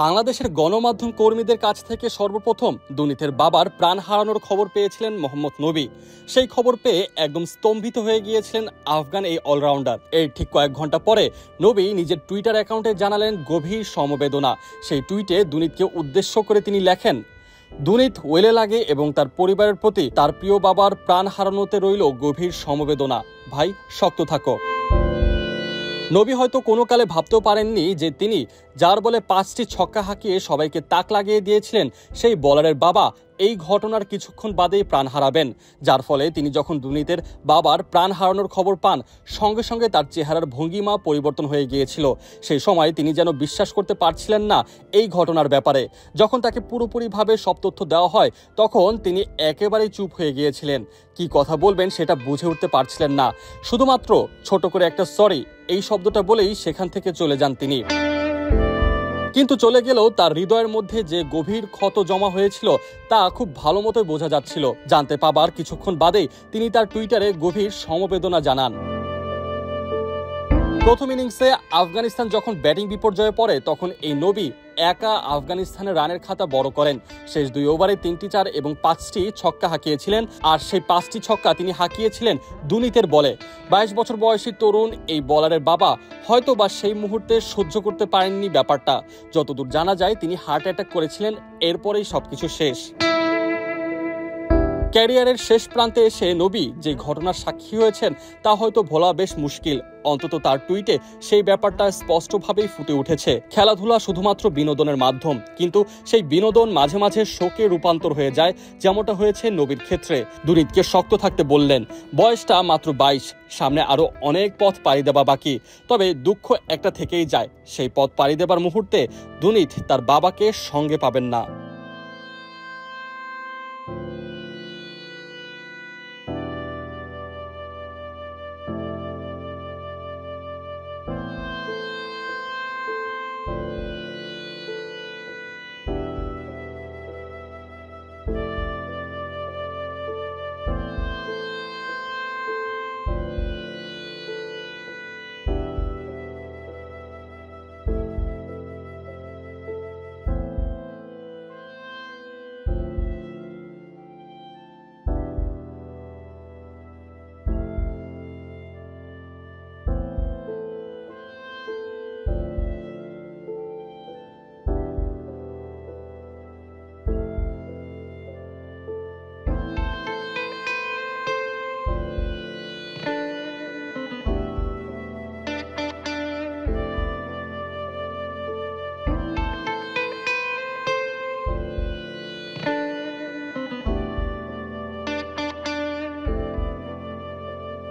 বাংলাদেশের গণমাধ্যম কর্মীদের কাছ থেকে সর্বপ্রথম দুর্নীতির বাবার প্রাণ হারানোর খবর পেয়েছিলেন মোহাম্মদ নবী। সেই খবর পেয়ে একদম স্তম্ভিত হয়ে গিয়েছিলেন আফগান এই অলরাউন্ডার। এর ঠিক কয়েক ঘন্টা পরে নবী নিজের টুইটার অ্যাকাউন্টে জানালেন গভীর সমবেদনা। সেই টুইটে দুর্নীতিকে উদ্দেশ্য করে তিনি লেখেন, দুর্নীতি ওয়েলে লাগে এবং তার পরিবারের প্রতি তার প্রিয় বাবার প্রাণ হারানোতে রইল গভীর সমবেদনা। ভাই, শক্ত থাকো। নবী হয়তো কোনো কালে ভাবতেও পারেননি যে তিনি যার বলে 5টি ছক্কা হাঁকিয়ে সবাইকে তাক লাগিয়ে দিয়েছিলেন, সেই বলারের বাবা এই ঘটনার কিছুক্ষণ বাদেই প্রাণ হারাবেন। যার ফলে তিনি যখন দুর্নীতির বাবার প্রাণ হারানোর খবর পান, সঙ্গে সঙ্গে তার চেহারার ভঙ্গিমা পরিবর্তন হয়ে গিয়েছিল। সেই সময় তিনি যেন বিশ্বাস করতে পারছিলেন না এই ঘটনার ব্যাপারে। যখন তাকে পুরোপুরিভাবে সব তথ্য দেওয়া হয়, তখন তিনি একেবারেই চুপ হয়ে গিয়েছিলেন। কি কথা বলবেন সেটা বুঝে উঠতে পারছিলেন না। শুধুমাত্র ছোট করে একটা সরি এই শব্দটা বলেই সেখান থেকে চলে যান তিনি। কিন্তু চলে গেলেও তার হৃদয়ের মধ্যে যে গভীর ক্ষত জমা হয়েছিল তা খুব ভালো মতোই বোঝা যাচ্ছিল। জানতে পাবার কিছুক্ষণ বাদেই তিনি তার টুইটারে গভীর সমবেদনা জানান। প্রথম ইনিংসে আফগানিস্তান যখন ব্যাটিং বিপর্যয়ে পড়ে, তখন এই নবী একা আফগানিস্তানের রানের খাতা বড় করেন। শেষ 2 ওভারে 3টি 4 এবং 5টি ছক্কা হাঁকিয়েছিলেন। আর সেই 5টি ছক্কা তিনি হাঁকিয়েছিলেন দুর্নীতির বলে। 22 বছর বয়সী তরুণ এই বলারের বাবা হয়তো বা সেই মুহূর্তে সহ্য করতে পারেননি ব্যাপারটা। যতদূর জানা যায় তিনি হার্ট অ্যাটাক করেছিলেন, এরপরেই সবকিছু শেষ। ক্যারিয়ারের শেষ প্রান্তে এসে নবী যে ঘটনার সাক্ষী হয়েছেন তা হয়তো ভোলা বেশ মুশকিল। অন্তত তার টুইটে সেই ব্যাপারটা স্পষ্টভাবেই ফুটে উঠেছে। খেলাধুলা শুধুমাত্র বিনোদনের মাধ্যম, কিন্তু সেই বিনোদন মাঝে মাঝে শোকে রূপান্তর হয়ে যায়, যেমনটা হয়েছে নবীর ক্ষেত্রে। দুর্নীতিকে শক্ত থাকতে বললেন। বয়সটা মাত্র 22, সামনে আরো অনেক পথ পাড়ি দেওয়া বাকি। তবে দুঃখ একটা থেকেই যায়, সেই পথ পাড়ি দেবার মুহূর্তে দুর্নীতি তার বাবাকে সঙ্গে পাবেন না।